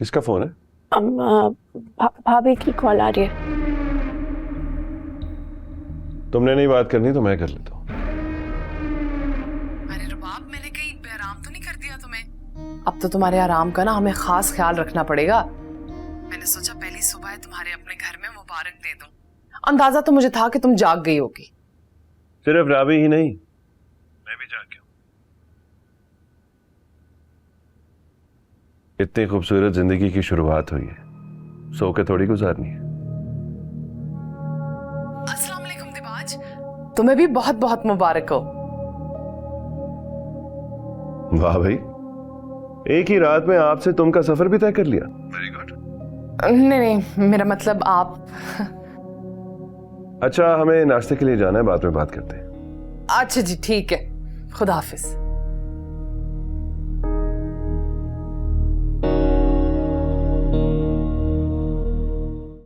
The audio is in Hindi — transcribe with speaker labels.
Speaker 1: किसका फोन है?
Speaker 2: भाभी की कॉल आ रही है।
Speaker 1: तुमने नहीं बात करनी तो मैं कर लेता हूँ।
Speaker 3: अरे रुबाब, मैंने कहीं बेआराम तो नहीं कर दिया तुम्हें? अब तो तुम्हारे आराम का ना हमें खास ख्याल रखना पड़ेगा। मैंने सोचा पहली सुबह तुम्हारे अपने घर में मुबारक दे दूं। अंदाजा तो मुझे था कि तुम जाग गई होगी।
Speaker 1: सिर्फ राबी ही नहीं, मैं भी जाग गया हूं। इतनी खूबसूरत जिंदगी की शुरुआत हुई है, सो के थोड़ी गुजारनी है।
Speaker 3: अस्सलाम वालेकुम दिबाज, तुम्हें भी बहुत बहुत मुबारक हो।
Speaker 1: वाह भाई, एक ही रात में आपसे तुम का सफर भी तय कर लिया। Very good.
Speaker 3: नहीं, मेरा मतलब आप।
Speaker 1: अच्छा, हमें नाश्ते के लिए जाना है, बाद में बात करते हैं।
Speaker 3: अच्छा जी, ठीक है, खुदा हाफिज।